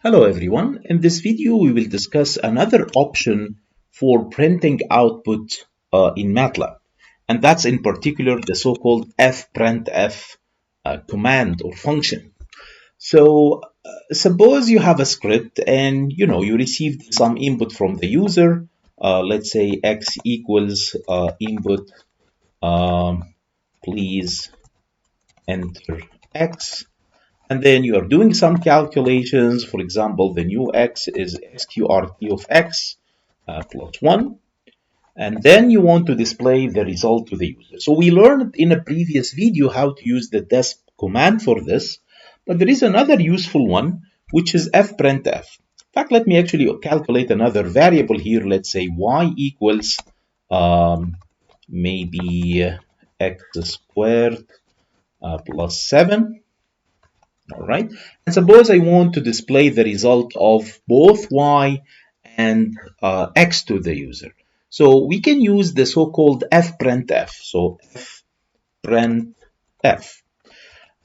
Hello everyone. In this video we will discuss another option for printing output in MATLAB, and that's in particular the so-called fprintf command or function. So suppose you have a script and you received some input from the user. Let's say x equals input, please enter x. And then you are doing some calculations. For example, the new x is sqrt of x plus 1. And then you want to display the result to the user. So we learned in a previous video how to use the desc command for this. But there is another useful one, which is fprintf. In fact, let me actually calculate another variable here. Let's say y equals maybe x squared plus 7. All right, and suppose I want to display the result of both y and x to the user. So we can use the so-called fprintf. So fprintf.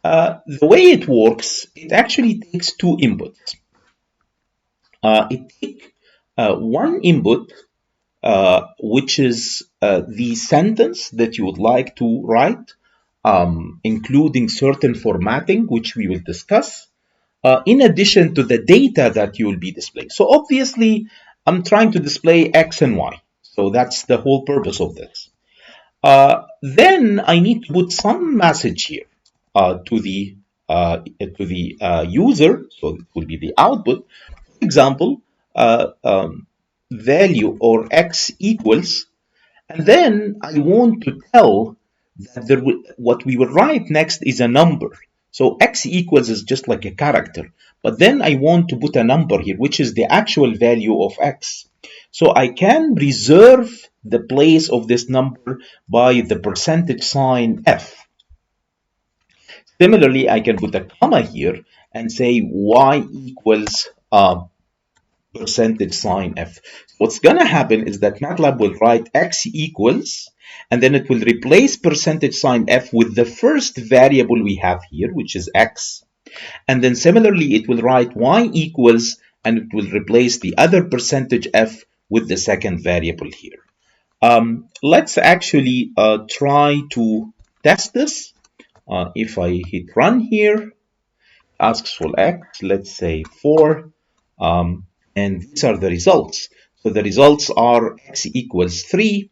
The way it works, it actually takes two inputs. It takes one input, which is the sentence that you would like to write, including certain formatting, which we will discuss, in addition to the data that you will be displaying. So obviously, I'm trying to display X and Y. So that's the whole purpose of this. Then I need to put some message here to the user. So it will be the output. For example, value or X equals, and then I want to tell that what we will write next is a number. So x equals is just like a character, but then I want to put a number here, which is the actual value of x. So I can reserve the place of this number by the percentage sign f. Similarly, I can put a comma here and say y equals percentage sign f. What's going to happen is that MATLAB will write x equals, and then it will replace percentage sign f with the first variable we have here, which is x. And then similarly, it will write y equals, and it will replace the other percentage f with the second variable here. Let's actually try to test this. If I hit run here, asks for x, let's say 4. And these are the results. So the results are x equals 3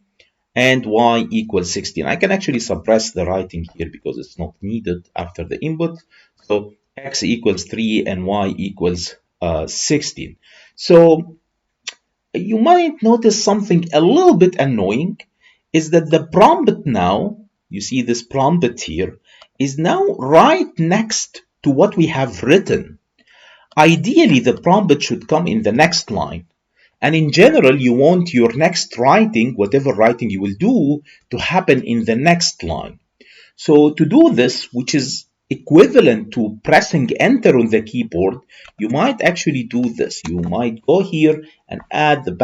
and y equals 16. I can actually suppress the writing here because it's not needed after the input. So x equals 3 and y equals 16. So you might notice something a little bit annoying is that the prompt now, you see this prompt here, is now right next to what we have written. Ideally, the prompt should come in the next line. And in general, you want your next writing, whatever writing you will do, to happen in the next line. So to do this, which is equivalent to pressing enter on the keyboard, you might actually do this. You might go here and add the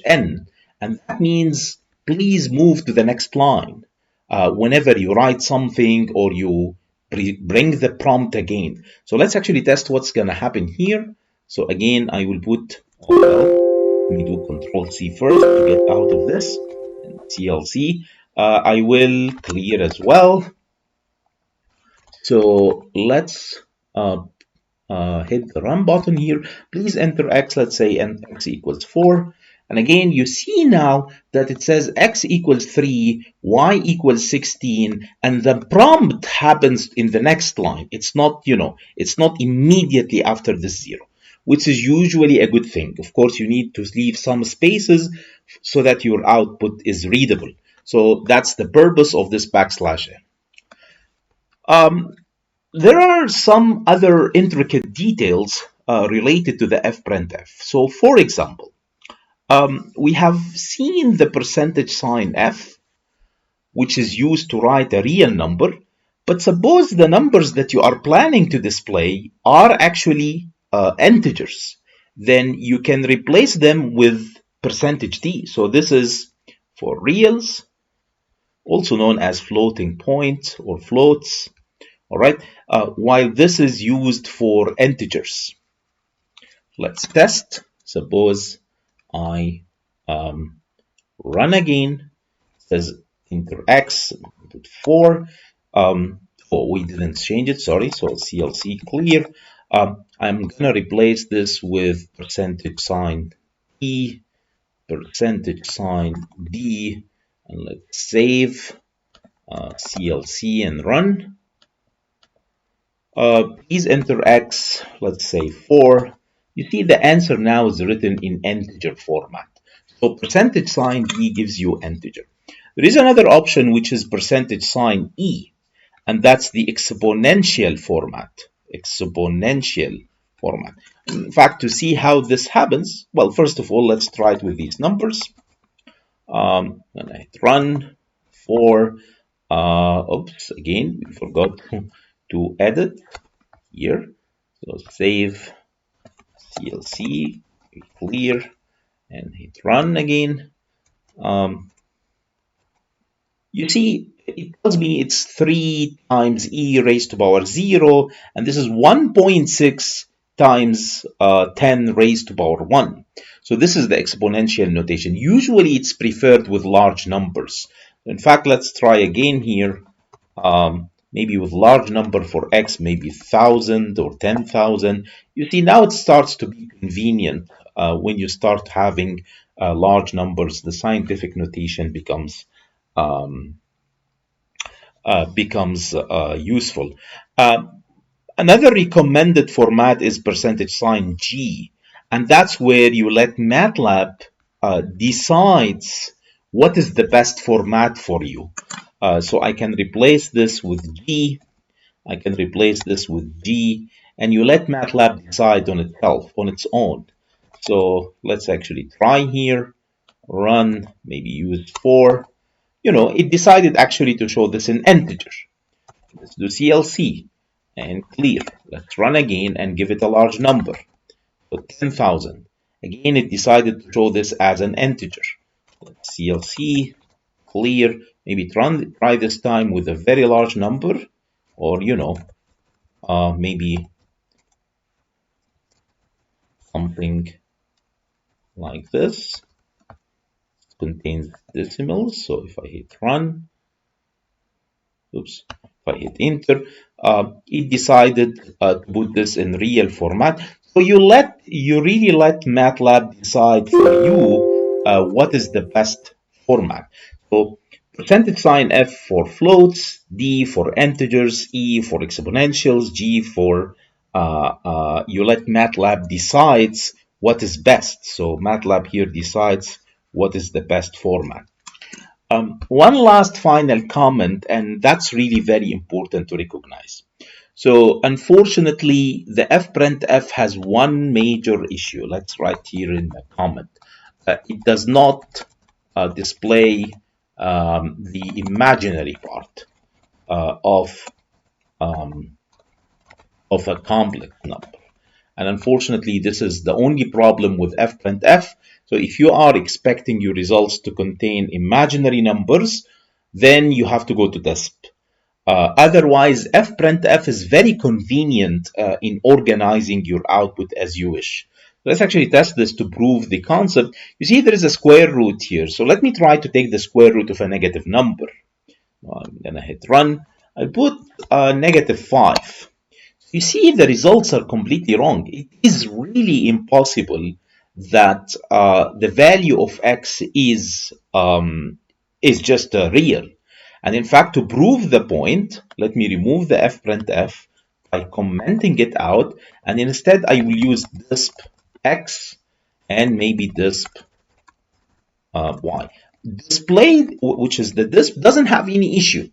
\n. And that means please move to the next line. Whenever you write something or you bring the prompt again. So let's actually test what's going to happen here. So again, I will put, let me do Control-C first to get out of this, and CLC. I will clear as well. So let's hit the run button here. Please enter x, let's say, and x equals 4. And again, you see now that it says x equals 3, y equals 16, and the prompt happens in the next line. It's not, it's not immediately after the 0, which is usually a good thing. Of course, you need to leave some spaces so that your output is readable. So that's the purpose of this \n. There are some other intricate details related to the fprintf. So for example, we have seen the percentage sign f, which is used to write a real number. But suppose the numbers that you are planning to display are actually integers. Then you can replace them with percentage %d. So this is for reals, also known as floating points or floats. All right, while this is used for integers. let's test. Suppose I run again. It says enter x, put 4. Oh, we didn't change it, sorry. So CLC clear. I'm gonna replace this with percentage sign E, percentage sign D, and let's save CLC and run. Please enter x, let's say 4. You see the answer now is written in integer format. So percentage sign D gives you integer. There is another option which is percentage sign E, and that's the exponential format. Exponential format. In fact, to see how this happens, well, first of all, let's try it with these numbers. And I hit run for, oops, again, we forgot to edit here. So save CLC, clear, and hit run again. You see, it tells me it's 3 times e raised to power 0, and this is 1.6 times 10 raised to power 1. So this is the exponential notation. Usually it's preferred with large numbers. In fact, let's try again here. Maybe with large number for x, maybe 1,000 or 10,000. You see, now it starts to be convenient when you start having large numbers. The scientific notation becomes useful. Another recommended format is percentage sign G, and that's where you let MATLAB decides what is the best format for you. So I can replace this with G, I can replace this with G, and you let MATLAB decide on itself, on its own. So let's actually try here, run, maybe use 4. You know, it decided actually to show this in integer. Let's do CLC and clear. Let's run again and give it a large number. So 10,000. Again, it decided to show this as an integer. Let's CLC, clear. Maybe try this time with a very large number, or maybe something like this. It contains decimals. So if I hit run, oops, if I hit enter, it decided to put this in real format. So you really let MATLAB decide for you what is the best format. So percentage sign F for floats, D for integers, E for exponentials, G for you let MATLAB decides what is best. So MATLAB here decides what is the best format. One last final comment, and that's really very important to recognize. So unfortunately, the fprintf has one major issue. Let's write here in the comment. It does not display the imaginary part of a complex number. And unfortunately, this is the only problem with fprintf. So if you are expecting your results to contain imaginary numbers, then you have to go to DISP. Otherwise, fprintf is very convenient in organizing your output as you wish. Let's actually test this to prove the concept. You see, there is a square root here. So let me try to take the square root of a negative number. I'm going to hit run. I put negative 5. You see, the results are completely wrong. It is really impossible that the value of x is just real. And in fact, to prove the point, let me remove the fprintf by commenting it out, and instead I will use disp x and maybe disp y. Displayed, which is the disp, doesn't have any issue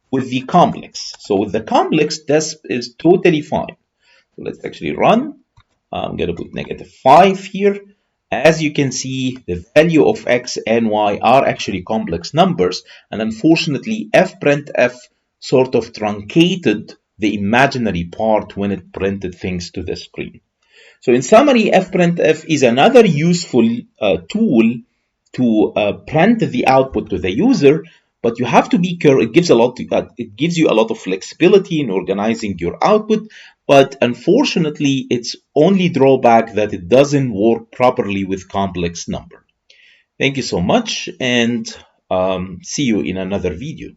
with the complex. So with the complex, disp is totally fine. So let's actually run. I'm going to put negative 5 here. As you can see, the value of x and y are actually complex numbers, and unfortunately, fprintf sort of truncated the imaginary part when it printed things to the screen. So in summary, fprintf is another useful tool to print the output to the user, but you have to be careful. It gives you a lot of flexibility in organizing your output, But unfortunately, it's only drawback that it doesn't work properly with complex number. Thank you so much, and see you in another video.